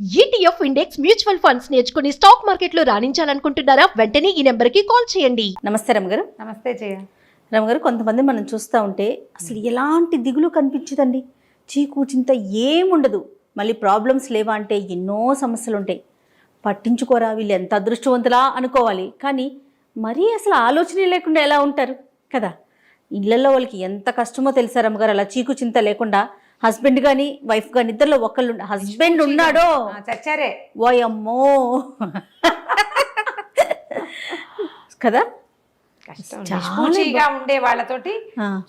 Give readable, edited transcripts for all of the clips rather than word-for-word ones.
ETF index mutual funds నేర్చుకుని stock మార్కెట్లో రాణించాలనుకుంటున్నారా? వెంటనే ఈ నెంబర్కి కాల్ చేయండి. నమస్తే రమగారు. నమస్తే జయ. రమగారు, కొంతమంది మనం చూస్తూ ఉంటే అసలు ఎలాంటి దిగులు కనిపించదండి. చీకు చింత ఏముండదు. మళ్ళీ ప్రాబ్లమ్స్ లేవా అంటే ఎన్నో సమస్యలు ఉంటాయి. పట్టించుకోరా, వీళ్ళు ఎంత అదృష్టవంతులా అనుకోవాలి. కానీ మరీ అసలు ఆలోచనే లేకుండా ఎలా ఉంటారు కదా. ఇళ్లలో వాళ్ళకి ఎంత కష్టమో తెలుసా రమగారు. అలా చీకు చింత లేకుండా హస్బెండ్ కానీ వైఫ్ కానీ ఇద్దరిలో ఒకళ్ళు హస్బెండ్ ఉన్నాడో చచ్చారే ఓయమ్మో కదా. నిష్పూచిగా ఉండే వాళ్ళతోటి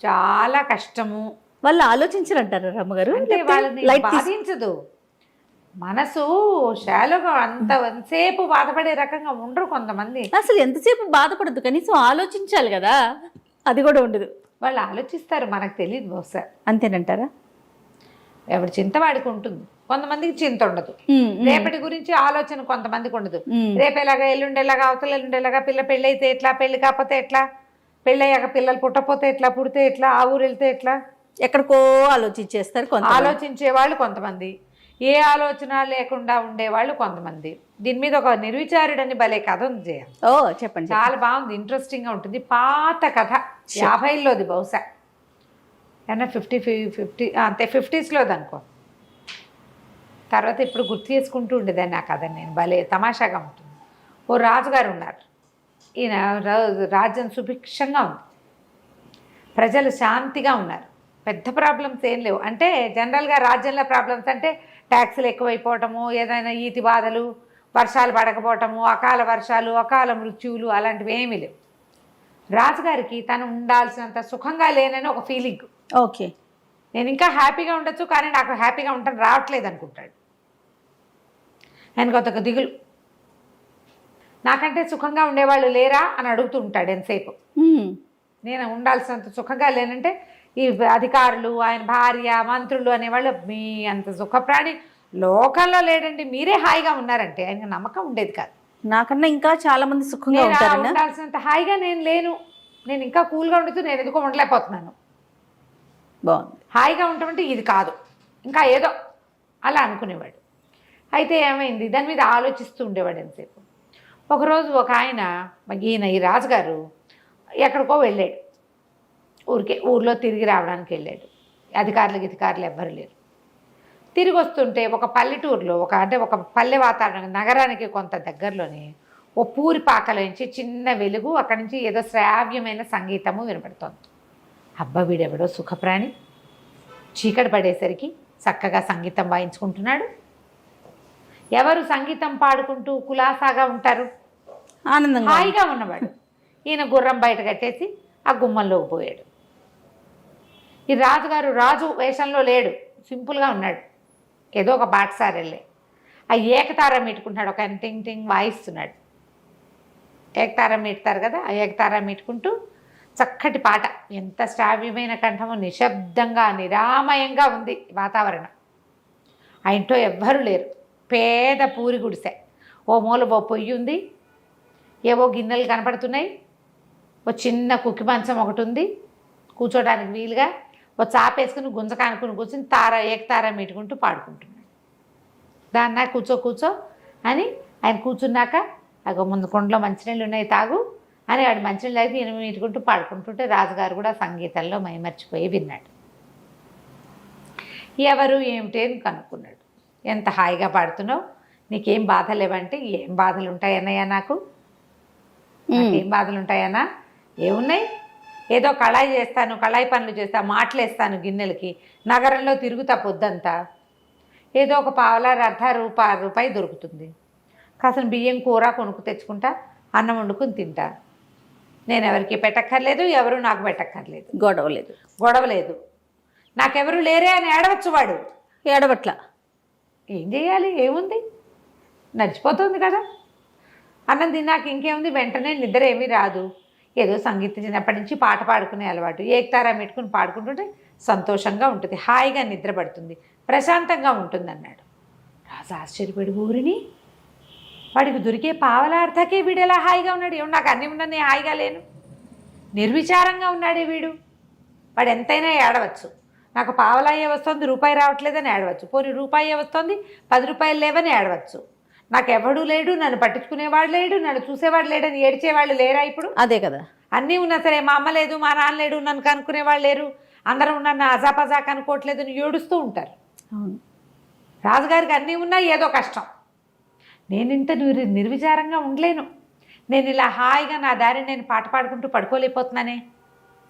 చాలా కష్టము. వాళ్ళు ఆలోచించరంటారు రమ్మగారు. అంటే వాళ్ళని బాధించదు మనసు. శాలోగా ఎంతసేపు బాధపడే రకంగా ఉండరు కొంతమంది. అసలు ఎంతసేపు బాధపడద్దు, కనీసం ఆలోచించాలి కదా. అది కూడా ఉండదు. వాళ్ళు ఆలోచిస్తారు, మనకు తెలియదు బహుశా. అంతేనంటారా? ఎవరి చింత వాడికి ఉంటుంది. కొంతమందికి చింత ఉండదు. రేపటి గురించి ఆలోచన కొంతమందికి ఉండదు. రేపు ఎలాగా, ఎల్లుండేలాగా, అవతల ఎల్లుండేలాగా, పిల్ల పెళ్ళి అయితే ఎట్లా, పెళ్లి కాకపోతే ఎట్లా, పెళ్ళయ్యాక పిల్లలు పుట్టపోతే ఎట్లా, పుడితే ఎట్లా, ఆ ఊరు వెళ్తే ఎట్లా, ఎక్కడికో ఆలోచించేస్తారు. ఆలోచించే వాళ్ళు కొంతమంది, ఏ ఆలోచన లేకుండా ఉండేవాళ్ళు కొంతమంది. దీని మీద ఒక నిర్విచారుడని భలే కథ ఉంది జయ. చెప్పండి. చాలా బాగుంది, ఇంట్రెస్టింగ్గా ఉంటుంది. పాత కథ, 50లోది బహుశా, ఏమన్నా 50 అంతే 50స్లోది అనుకో. తర్వాత ఇప్పుడు గుర్తు చేసుకుంటూ ఉండేదాన్ని ఆ కథ నేను. భలే తమాషాగా ఉంటుంది. ఓ రాజుగారు ఉన్నారు. ఈయన రాజ్యం సుభిక్షంగా ఉంది, ప్రజలు శాంతిగా ఉన్నారు, పెద్ద ప్రాబ్లమ్స్ ఏం లేవు. అంటే జనరల్గా రాజ్యంలో ప్రాబ్లమ్స్ అంటే ట్యాక్సులు ఎక్కువైపోవటము, ఏదైనా ఈతి బాధలు, వర్షాలు పడకపోవటము, అకాల వర్షాలు, అకాల మృత్యువులు, అలాంటివి ఏమీ లేవు. రాజుగారికి తను ఉండాల్సినంత సుఖంగా లేనని ఒక ఫీలింగ్. ఓకే, నేను ఇంకా హ్యాపీగా ఉండొచ్చు, కానీ నాకు హ్యాపీగా ఉండటం రావట్లేదు అనుకుంటాడు. ఆయనకు ఒక దిగులు, నాకంటే సుఖంగా ఉండేవాళ్ళు లేరా అని అడుగుతూ ఉంటాడు ఎంతసేపు. నేను ఉండాల్సినంత సుఖంగా లేనంటే ఈ అధికారులు, ఆయన భార్య, మంత్రులు అనేవాళ్ళు మీ అంత సుఖప్రాణి లోకంలో లేడండి, మీరే హాయిగా ఉన్నారంటే ఆయనకు నమ్మకం ఉండేది కాదు. నాకన్నా ఇంకా చాలా మంది సుఖంగా ఉంటారు. ఉండాల్సినంత హాయిగా నేను లేను, నేను ఇంకా కూల్గా ఉండుతూ నేను ఎందుకో ఉండలేకపోతున్నాను. బాగుంది. హాయిగా ఉండటమంటే ఇది కాదు, ఇంకా ఏదో అలా అనుకునేవాడు. అయితే ఏమైంది, దాని మీద ఆలోచిస్తూ ఉండేవాడు ఎంతసేపు. ఒకరోజు ఒక ఆయన, ఈయన ఈ రాజుగారు ఎక్కడికో వెళ్ళాడు, ఊర్లో తిరిగి రావడానికి వెళ్ళాడు. అధికారులు ఎవ్వరు లేరు. తిరిగి వస్తుంటే ఒక పల్లెటూరులో ఒక పల్లె వాతావరణం, నగరానికి కొంత దగ్గరలోనే ఓ పూరి పాకలోంచి చిన్న వెలుగు, అక్కడి నుంచి ఏదో శ్రావ్యమైన సంగీతము వినపడుతోంది. అబ్బా, వీడెవడో సుఖప్రాణి, చీకటి పడేసరికి చక్కగా సంగీతం వాయించుకుంటున్నాడు. ఎవరు సంగీతం పాడుకుంటూ కులాసాగా ఉంటారు, ఆనందంగా హాయిగా ఉన్నవాడు. ఈయన గుర్రం బయట కట్టేసి ఆ గుమ్మంలోకి పోయాడు. ఈ రాజుగారు రాజు వేషంలో లేడు, సింపుల్గా ఉన్నాడు. ఏదో ఒక బాటసారి వెళ్ళే ఆ ఏకతార మీటుకుంటున్నాడు. ఒక ఆయన టింగ్ టింగ్ వాయిస్తున్నాడు. ఏకతార మీటుతారు కదా, ఆ ఏకతార మీటుకుంటూ చక్కటి పాట, ఎంత శ్రావ్యమైన కంఠము, నిశ్శబ్దంగా నిరామయంగా ఉంది వాతావరణం. ఆ ఇంట్లో ఎవ్వరూ లేరు, పేద పూరి గుడిసె. ఓ మూల ఓ పొయ్యి ఉంది, ఏవో గిన్నెలు కనపడుతున్నాయి, ఓ చిన్న కుక్కి మంచం ఒకటి ఉంది కూర్చోడానికి వీలుగా. ఓ చాపేసుకుని గుంజకానుకుని కూర్చుని ఏకతార మీటుకుంటూ పాడుకుంటున్నాడు. దాన్న కూర్చో అని ఆయన కూర్చున్నాక, అగో ముందు కొండలో మంచినీళ్ళు ఉన్నాయి తాగు అని వాడు మంచినీళ్ళు అయితే ఈయన మీటుకుంటూ పాడుకుంటుంటే రాజుగారు కూడా సంగీతంలో మైమర్చిపోయి విన్నాడు. ఎవరు ఏమిటి అని కనుక్కున్నాడు. ఎంత హాయిగా పాడుతున్నావు, నీకేం బాధలు లేవంటే, ఏం బాధలు ఉంటాయన్నయ్యా, నాకేం బాధలు ఉంటాయన్నా, ఏమున్నాయి, ఏదో కళాయి పనులు చేస్తా, మాటలేస్తాను గిన్నెలకి, నగరంలో తిరుగుతా పొద్దంతా, ఏదో ఒక పావలా అర్ధ రూపాయి దొరుకుతుంది, కాసిన బియ్యం కూర కొనుక్కు తెచ్చుకుంటా, అన్నం వండుకుని తింటా, నేను ఎవరికి పెట్టక్కర్లేదు, ఎవరు నాకు పెట్టక్కర్లేదు, గొడవ లేదు, నాకెవరు లేరే అని ఏడవచ్చు. వాడు ఏడవట్ల, ఏం చేయాలి, ఏముంది, నడిచిపోతుంది కదా. అన్నం తిన్నాక ఇంకేముంది, వెంటనే నిద్ర ఏమీ రాదు. ఏదో సంగీతం చిన్నప్పటి నుంచి పాట పాడుకునే అలవాటు, ఏకతారా పెట్టుకుని పాడుకుంటుంటే సంతోషంగా ఉంటుంది, హాయిగా నిద్ర పడుతుంది, ప్రశాంతంగా ఉంటుంది అన్నాడు. రాజు ఆశ్చర్యపడి, ఊరిని వాడికి దొరికే పావలార్థకే వీడు ఎలా హాయిగా ఉన్నాడు, ఏమో నాకు అన్నీ ఉన్నా నేను హాయిగా లేను, నిర్విచారంగా ఉన్నాడే వీడు, వాడు ఎంతైనా ఏడవచ్చు, నాకు పావలాయే వస్తుంది, రూపాయి రావట్లేదని ఏడవచ్చు. పోనీ రూపాయే వస్తుంది, 10 రూపాయలు లేవని ఏడవచ్చు. నాకు ఎవడూ లేడు, నన్ను పట్టించుకునేవాడు లేడు, నన్ను చూసేవాడు లేడని ఏడ్చేవాళ్ళు లేరా ఇప్పుడు? అదే కదా. అన్నీ ఉన్నా సరే మా అమ్మ లేదు, మా నాన్న లేడు, నన్ను కనుక్కునేవాళ్ళు లేరు, అందరూ నన్ను అజాపజా కనుక్కోవట్లేదు అని ఏడుస్తూ ఉంటారు. అవును. రాజుగారికి అన్నీ ఉన్నా ఏదో కష్టం. నేను ఇంత నిర్విచారంగా ఉండలేను. నేను ఇలా హాయిగా నా దారిని నేను పాట పాడుకుంటూ పడుకోలేకపోతున్నానే.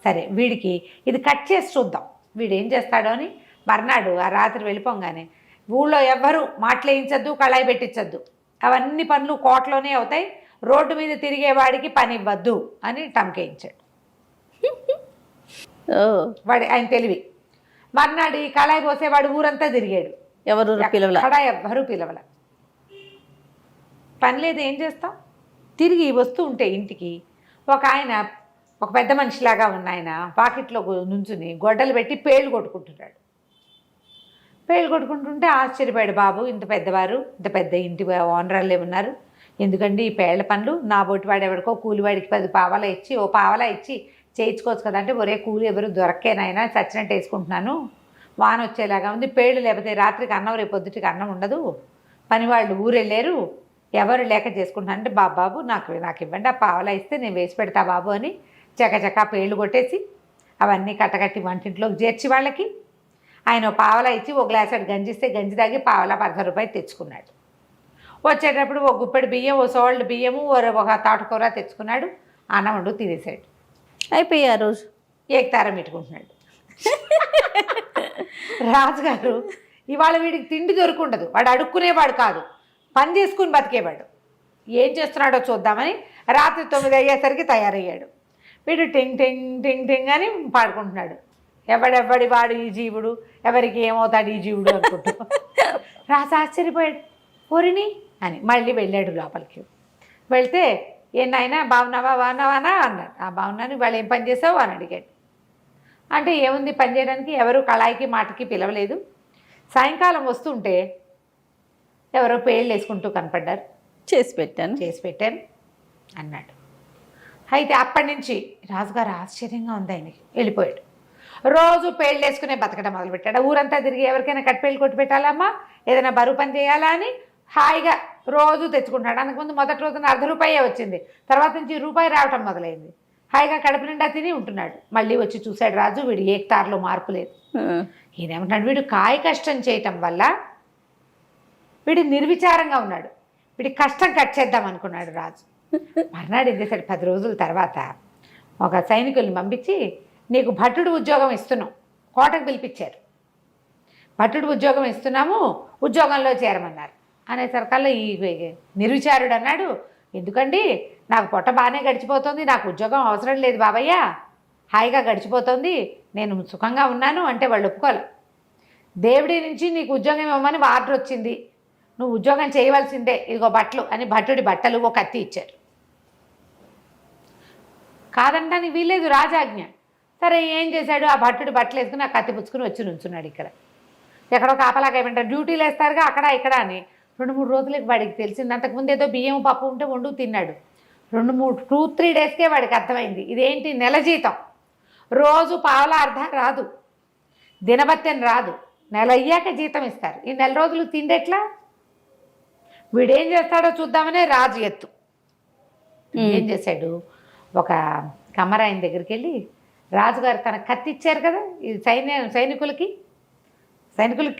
సరే వీడికి ఇది కట్ చేసి చూద్దాం, వీడు ఏం చేస్తాడో అని. మర్నాడు ఆ రాత్రి వెళ్ళిపోగానే ఊళ్ళో ఎవ్వరూ మాటలేయించద్దు, కళాయి పెట్టించద్దు, అవన్నీ పనులు కోటలోనే అవుతాయి, రోడ్డు మీద తిరిగేవాడికి పని ఇవ్వద్దు అని టంకేయించాడు. వాడి ఆయన తెలివి. మర్నాడు ఈ కళాయి పోసేవాడు ఊరంతా తిరిగాడు, ఎవరు పిలవల, కళాయి ఎవ్వరూ పిలవల. పని లేదు, ఏం చేస్తాం? తిరిగి వస్తూ ఉంటే ఇంటికి ఒక ఆయన, ఒక పెద్ద మనిషిలాగా ఉన్న ఆయన పాకెట్లో నుంచుని గొడ్డలు పెట్టి పేళ్ళు కొట్టుకుంటున్నాడు. పేళ్ళు కొట్టుకుంటుంటే ఆశ్చర్యపోయాడు. బాబు, ఇంత పెద్దవారు, ఇంత పెద్ద ఇంటి ఓనర్లే ఉన్నారు, ఎందుకండి ఈ పేళ్ల పనులు? నా బొట్టివాడు ఎవరికో కూలివాడికి 10 పావలా ఇచ్చి, ఓ పావలా ఇచ్చి చేయించుకోవచ్చు కదా అంటే, ఒరే కూలి ఎవరు దొరక్కేనైనా, చచ్చినట్టు వేసుకుంటున్నాను, వాన వచ్చేలాగా ఉంది, పేళ్ళు లేకపోతే రాత్రికి అన్నం, రేపు పొద్దుటికి అన్నం ఉండదు, పనివాళ్ళు ఊరెళ్ళారు, ఎవరు లేక చేసుకుంటున్నాను అంటే, బాబు నాకు ఇవ్వండి, ఆ పావలా ఇస్తే నేను వేసి పెడతా బాబు అని చకచకా పేళ్ళు కొట్టేసి అవన్నీ కట్టకట్టి వంటింట్లోకి చేర్చి వాళ్ళకి ఆయన పావలా ఇచ్చి ఒక గ్లాస్ గంజిస్తే గంజి తాగి పావలా 10 రూపాయలు తెచ్చుకున్నాడు. వచ్చేటప్పుడు ఒక గుప్పెడు బియ్యం, ఓ సోల్డ్ బియ్యము, ఒక తాటుకూర తెచ్చుకున్నాడు. అన్నం వండు తినేసాడు. అయిపోయి ఆ రోజు ఏకతారం పెట్టుకుంటున్నాడు. రాజుగారు ఇవాళ వీడికి తిండి దొరుకుండదు, వాడు అడుక్కునేవాడు కాదు, పని చేసుకుని బతికేవాడు. ఏం చేస్తున్నాడో చూద్దామని రాత్రి 9 అయ్యేసరికి తయారయ్యాడు. వీడు టింగ్ టింగ్ టింగ్ టింగ్ అని పాడుకుంటున్నాడు. ఎవడెవ్వడి వాడు ఈ జీవుడు, ఎవరికి ఏమవుతాడు ఈ జీవుడు అనుకుంటూ. రాజు ఆశ్చర్యపోయాడు. ఓరిని అని మళ్ళీ వెళ్ళాడు లోపలికి. వెళ్తే నాయనా బాగున్నావా అన్నాడు. బాగున్నాను, ఇవాళ ఏం పని చేసావు అని అడిగాడు. అంటే ఏముంది పని చేయడానికి, ఎవరు కళాయికి మాటకి పిలవలేదు, సాయంకాలం వస్తుంటే ఎవరో పేళ్ళు వేసుకుంటూ కనపడ్డారు, చేసి పెట్టాను అన్నాడు. అయితే అప్పటి నుంచి రాజుగారు ఆశ్చర్యంగా ఉంది ఆయనకి. వెళ్ళిపోయాడు. రోజు పేళ్ళు వేసుకునే బతకడం మొదలుపెట్టాడు. ఊరంతా తిరిగి ఎవరికైనా కట్టిపేళ్ళు కొట్టి పెట్టాలమ్మా, ఏదైనా బరువు పని చేయాలా అని హాయిగా రోజు తెచ్చుకుంటాడు. అందుకుముందు మొదటి రోజున 1/2 రూపాయే వచ్చింది, తర్వాత నుంచి రూపాయి రావటం మొదలైంది. హాయిగా కడుపు నిండా తిని ఉంటున్నాడు. మళ్ళీ వచ్చి చూశాడు రాజు, వీడు ఏకతారులో మార్పు లేదు. ఈయనేమంటున్నాడు, వీడు కాయ కష్టం చేయటం వల్ల వీడు నిర్విచారంగా ఉన్నాడు, వీడి కష్టం కట్ చేద్దాం అనుకున్నాడు రాజు. మర్నాడు ఏం చేశాడు, 10 రోజుల తర్వాత ఒక సైనికుల్ని పంపించి, నీకు భటుడు ఉద్యోగం ఇస్తున్నాం, కోటకు పిలిపించారు, భటుడు ఉద్యోగం ఇస్తున్నాము, ఉద్యోగంలో చేరమన్నారు. అనేసరికల్లా ఈ నిర్విచారుడు అన్నాడు, ఎందుకండి నాకు పొట్ట బాగానే గడిచిపోతుంది, నాకు ఉద్యోగం అవసరం లేదు బాబయ్య, హాయిగా గడిచిపోతుంది, నేను సుఖంగా ఉన్నాను అంటే వాళ్ళు ఒప్పుకోలే. దేవుడి నుంచి నీకు ఉద్యోగం ఇవ్వమని ఆర్డర్ వచ్చింది, నువ్వు ఉద్యోగం చేయవలసిందే, ఇదిగో బట్టలు అని భటుడి బట్టలు ఒక కత్తి ఇచ్చారు. కాదంటాని వీలేదు, రాజాజ్ఞ. సరే ఏం చేశాడు, ఆ భట్టుడు బట్టలు వేసుకుని ఆ కత్తి పుచ్చుకుని వచ్చి నుంచున్నాడు. ఇక్కడ ఎక్కడో కాపలాగా ఏమంటారు, డ్యూటీలు వేస్తారుగా అక్కడ ఇక్కడ అని. 2-3 రోజులకి వాడికి తెలిసింది. అంతకుముందు ఏదో బియ్యం పప్పు ఉంటే వండు తిన్నాడు. 2-3 డేస్కే వాడికి అర్థమైంది, ఇదేంటి నెల జీతం, రోజు పావలా అర్ధం రాదు, దినబత్తెని రాదు, నెల అయ్యాక జీతం ఇస్తారు, ఈ నెల రోజులు తిండెట్లా? వీడేం చేస్తాడో చూద్దామనే రాజు ఎత్తు. ఏం చేశాడు, ఒక కమ్మరాయన దగ్గరికి వెళ్ళి, రాజుగారు తన కత్తి ఇచ్చారు కదా, ఇది సైనికులకి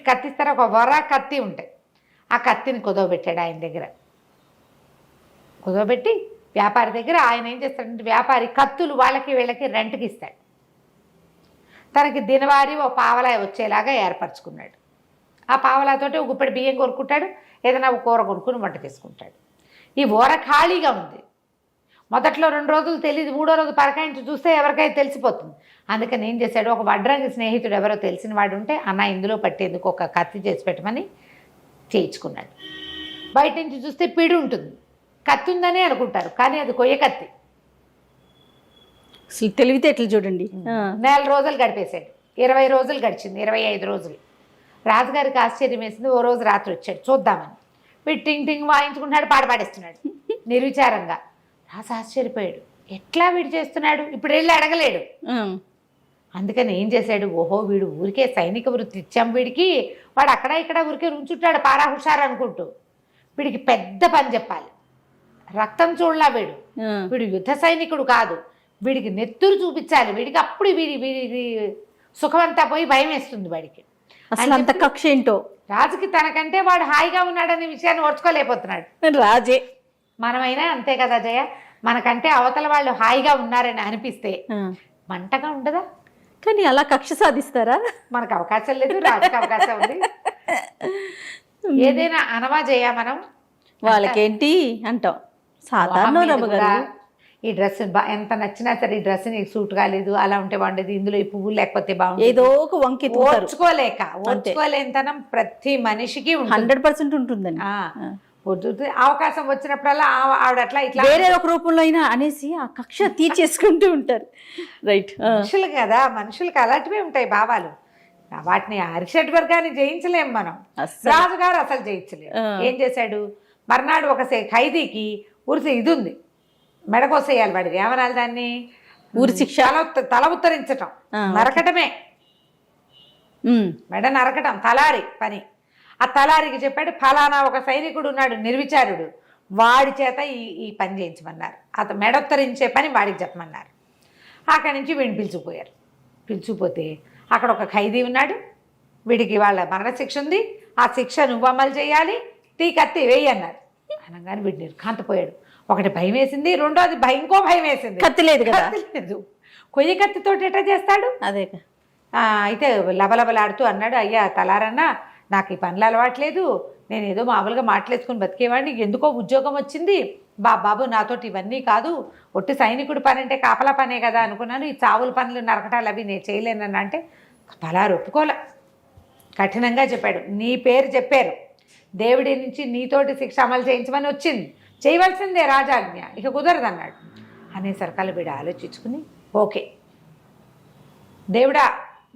కత్తిస్తారు, ఒక వర కత్తి ఉంటాయి, ఆ కత్తిని కుదవబెట్టాడు ఆయన దగ్గర. కుదవబెట్టి వ్యాపారి దగ్గర ఆయన ఏం చేస్తాడంటే, వ్యాపారి కత్తులు వాళ్ళకి వీళ్ళకి రెంట్కి ఇస్తాడు. తనకి దినవారీ ఓ పావలా వచ్చేలాగా ఏర్పరచుకున్నాడు. ఆ పావలాతోటి ఒక గుప్పెడు బియ్యం కొనుక్కుంటాడు, ఏదైనా ఒక కూర కొనుక్కుని వంట చేసుకుంటాడు. ఈ ఊర ఖాళీగా ఉంది. మొదట్లో 2 రోజులు తెలియదు, 3వ రోజు పరకాయించి చూస్తే ఎవరికైనా తెలిసిపోతుంది. అందుకని ఏం చేశాడు, ఒక వడ్రంగి స్నేహితుడు ఎవరో తెలిసిన వాడు ఉంటే, అన్న ఇందులో పట్టేందుకు ఒక కత్తి చేసి పెట్టమని చేయించుకున్నాడు. బయట నుంచి చూస్తే పిడి ఉంటుంది, కత్తి ఉందనే అనుకుంటారు, కానీ అది కొయ్య కత్తి. తెలివితేటలు చూడండి. 4 రోజులు గడిపేశాడు. 20 రోజులు గడిచింది, 25 రోజులు. రాజుగారికి ఆశ్చర్యం వేసింది. ఓ రోజు రాత్రి వచ్చాడు చూద్దామని. వీడు టింగ్ టింగ్ వాయించుకుంటున్నాడు, పాడేస్తున్నాడు నిర్విచారంగా. రాజు ఆశ్చర్యపోయాడు, ఎట్లా వీడు చేస్తున్నాడు, ఇప్పుడు వెళ్ళి అడగలేడు. అందుకని ఏం చేశాడు, ఓహో వీడు ఊరికే సైనిక వృత్తి ఇచ్చాం వీడికి, వాడు అక్కడ ఇక్కడ ఊరికే రుంచుంటాడు పారా హుషారు అనుకుంటూ, వీడికి పెద్ద పని చెప్పాలి. రక్తం చూడలా వీడు యుద్ధ సైనికుడు కాదు, వీడికి నెత్తురు చూపించాలి, వీడికి అప్పుడు వీడి సుఖమంతా పోయి భయం వేస్తుంది వాడికి. అసలు అంత కక్ష ఏంటో రాజుకి తనకంటే వాడు హాయిగా ఉన్నాడనే విషయాన్ని ఓర్చుకోలేకపోతున్నాడు. రాజే. మనమైనా అంతే కదా జయ, మనకంటే అవతల వాళ్ళు హాయిగా ఉన్నారని అనిపిస్తే మంటగా ఉండదా? కానీ అలా కక్ష సాధిస్తారా? మనకు అవకాశం లేదు, రాజుకి అవకాశం ఉంది. ఏదైనా అనవా జయ మనం, వాళ్ళకేంటి అంటాం సాధారణ రమ్మగారు. ఈ డ్రెస్ ఎంత నచ్చినా సరే ఈ డ్రెస్ నీకు సూట్ కాలేదు, అలా ఉంటే బాగుండేది, ఇందులో ఈ పువ్వు లేకపోతే బాగుంది, ఏదో ఒక వంకి ఓర్చుకోలేనితనం ప్రతి మనిషికి 100% ఉంటుందండి. అవకాశం వచ్చినప్పుడల్లా ఆవిడ అట్లా ఇట్లా వేరే ఒక రూపంలో అయినా అనేసి ఆ కక్ష తీర్చేసుకుంటూ ఉంటారు. రైట్. మనుషులు కదా, మనుషులకి అలాంటివే ఉంటాయి భావాలు. వాటిని అరిషడ్ వర్గాన్ని జయించలేం మనం, రాజుగారు అసలు జయించలేము. ఏం చేశాడు, మర్నాడు ఒక ఖైదీకి ఉరిసి ఇది ఉంది, మెడకోసేయాలి వాడిది, ఏమనాలి దాన్ని, ఊరి శిక్ష, తల ఉత్తరించటం, నరకటమే, మెడ నరకటం తలారి పని. ఆ తలారికి చెప్పాడు, ఫలానా ఒక సైనికుడు ఉన్నాడు నిర్విచారుడు, వాడి చేత ఈ పని చేయించమన్నారు, అతను మెడొత్తరించే పని వాడికి చెప్పమన్నారు. అక్కడి నుంచి వీడిని పిలుచుకుపోయారు. పిలుచుకుపోతే అక్కడ ఒక ఖైదీ ఉన్నాడు, వీడికి వాళ్ళ మరణశిక్ష ఉంది, ఆ శిక్ష నువ్వు అమలు చేయాలి, కత్తి వేయి అన్నారు. అనగానే వీడు నిర్ఘాంతపోయాడు. ఒకటి భయం వేసింది, రెండోది ఇంకో భయం వేసింది, కత్తి లేదు కదా, లేదు, కొయ్య కత్తితో ఎట్లా చేస్తాడు. అదే అయితే లబలబలాడుతూ అన్నాడు, అయ్యా తలారన్నా నాకు ఈ పనులు అలవాట్లేదు, నేను ఏదో మామూలుగా మాటలేసుకుని బతికేవాడిని, ఎందుకో ఉద్యోగం వచ్చింది, బాబు నాతోటి ఇవన్నీ కాదు, ఒట్టి సైనికుడు పని అంటే కాపలా పనే కదా అనుకున్నాను, ఈ చావుల పనులు నరకటాలు అవి నేను చేయలేనని అంటే తలారు ఒప్పుకోలే, కఠినంగా చెప్పాడు. నీ పేరు చెప్పారు, దేవుడి నుంచి నీతోటి శిక్ష అమలు చేయించమని వచ్చింది, చేయవలసిందే రాజాజ్ఞ, ఇక కుదరదన్నాడు. అనేసరికల్లా వీడు ఆలోచించుకుని, ఓకే దేవుడా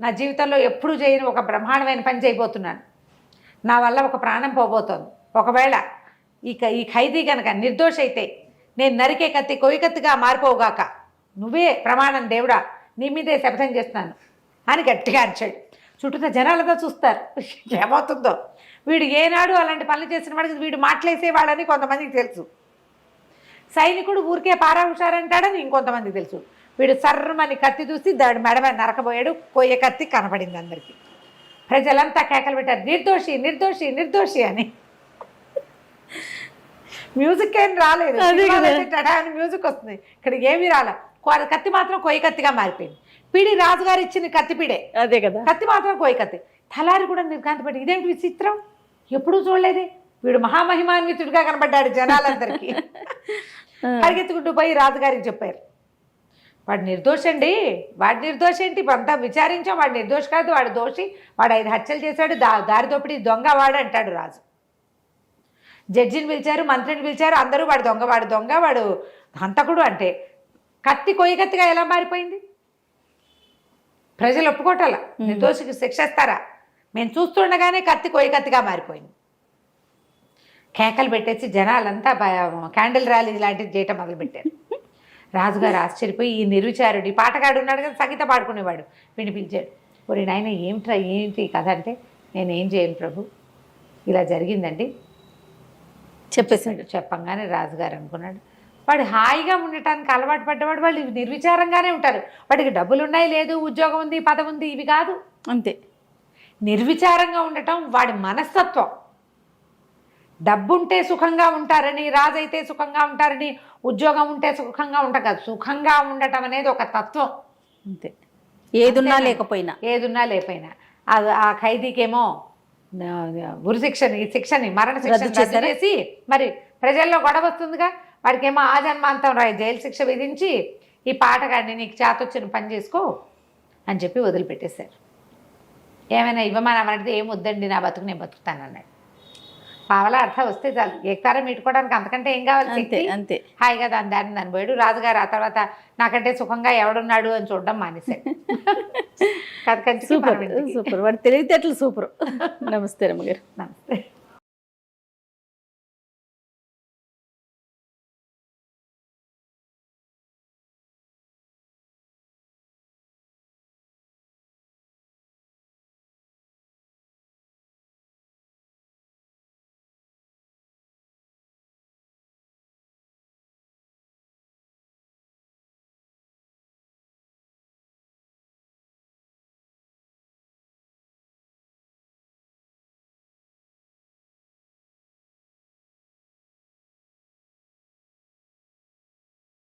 నా జీవితంలో ఎప్పుడూ చేయని ఒక బ్రహ్మాండమైన పని చేయబోతున్నాను, నా వల్ల ఒక ప్రాణం పోబోతోంది, ఒకవేళ ఈ ఖైదీ కనుక నిర్దోష అయితే నేను నరికే కత్తి కొయ్యి కత్తిగా మారిపోవుగాక, నువ్వే ప్రమాణం దేవుడా, నీ మీదే శపథం చేస్తున్నాను అని గట్టిగా అరిచాడు. చుట్టూ జనాలతో చూస్తారు ఏమవుతుందో. వీడు ఏనాడు అలాంటి పనులు చేసిన వాడికి వీడు మాటలేసేవాడని కొంతమందికి తెలుసు, సైనికుడు ఊరికే పారా హుషారంటాడని ఇంకొంతమందికి తెలుసు. వీడు సర్రమని కత్తి చూసి దాడి మెడ మీద నరకబోయాడు, కొయ్య కత్తి కనపడింది అందరికీ. ప్రజలంతా కేకలు పెట్టారు, నిర్దోషి నిర్దోషి నిర్దోషి అని. మ్యూజిక్ ఏం రాలేదు, మ్యూజిక్ వస్తుంది, ఇక్కడ ఏమీ రాలే, కత్తి మాత్రం కొయ్య కత్తిగా మారిపోయింది. పిడి రాజుగారు ఇచ్చిన కత్తి పిడే, అదే కదా, కత్తి మాత్రం కొయ్య కత్తి. తలారి కూడా నిర్ఘాంతపడి, ఇదేంటి విచిత్రం, ఎప్పుడూ చూడలేదే, వీడు మహామహిమాన్వితుడిగా కనబడ్డాడు జనాలందరికీ. పరిగెత్తుకుంటూ పోయి రాజుగారికి చెప్పారు, వాడు నిర్దోషండి, వాడు నిర్దోషి ఏంటి, అంతా విచారించాం, వాడు నిర్దోషి కాదు, వాడు దోషి, వాడు 5 హత్యలు చేశాడు, దారి దోపిడి దొంగ వాడు అంటాడు రాజు. జడ్జిని పిలిచారు, మంత్రిని పిలిచారు, అందరూ వాడు దొంగ వాడు హంతకుడు అంటే కత్తి కొయ్య కత్తిగా ఎలా మారిపోయింది? ప్రజలు ఒప్పుకోవటాల, నిర్దోషికి శిక్షిస్తారా? మేము చూస్తుండగానే కత్తి కొయ్య కత్తిగా మారిపోయింది. కేకలు పెట్టేసి జనాలంతా క్యాండిల్ ర్యాలీ లాంటిది చేయటం మొదలుపెట్టారు. రాజుగారు ఆశ్చర్యపోయి, ఈ నిర్విచారుడు, ఈ పాటగాడు ఉన్నాడు కదా సంగీత పాడుకునేవాడు, వీడిని పిలిచాడు. ఒరే నాయన ఏంటి కథ అంటే, నేనేం చేయను ప్రభు, ఇలా జరిగిందండి చెప్పేశాడు. చెప్పంగానే రాజుగారు అనుకున్నాడు, వాడు హాయిగా ఉండటానికి అలవాటు పడ్డవాడు, వాళ్ళు నిర్విచారంగానే ఉంటారు, వాడికి డబ్బులు ఉన్నాయి, లేదు ఉద్యోగం ఉంది, పదవి ఉంది, ఇవి కాదు, అంతే. నిర్విచారంగా ఉండటం వాడి మనస్తత్వం. డబ్బుంటే సుఖంగా ఉంటారని, రాజైతే సుఖంగా ఉంటారని, ఉద్యోగం ఉంటే సుఖంగా ఉంటాం కాదు, సుఖంగా ఉండటం అనేది ఒక తత్వం, అంతే. ఏదున్నా లేకపోయినా ఆ ఖైదీకేమో ఉరి శిక్షని మరణ శిక్ష చేసి, మరి ప్రజల్లో గొడవ వస్తుందిగా, వాడికేమో ఆజన్మాంతం జైలు శిక్ష విధించి, ఈ పాటగాడిని నీకు చేతొచ్చిన పని చేసుకో అని చెప్పి వదిలిపెట్టేశారు. ఏమైనా ఇవ్వమని అడిగితే ఏం వద్దండి, నా బతుకు నేను బతుకుతానన్నాడు. పావలా అర్థం వస్తే చాలు, ఏకతారం మీటుకోవడానికి అంతకంటే ఏం కావాలి, అంతే. హాయిగా దాన్ని పోయాడు. రాజుగారు ఆ తర్వాత నాకంటే సుఖంగా ఎవడున్నాడు అని చూడడం మానేశాడు. సూపర్, వాడి తెలివితేటలు సూపర్. నమస్తే రమ్మగారు. నమస్తే.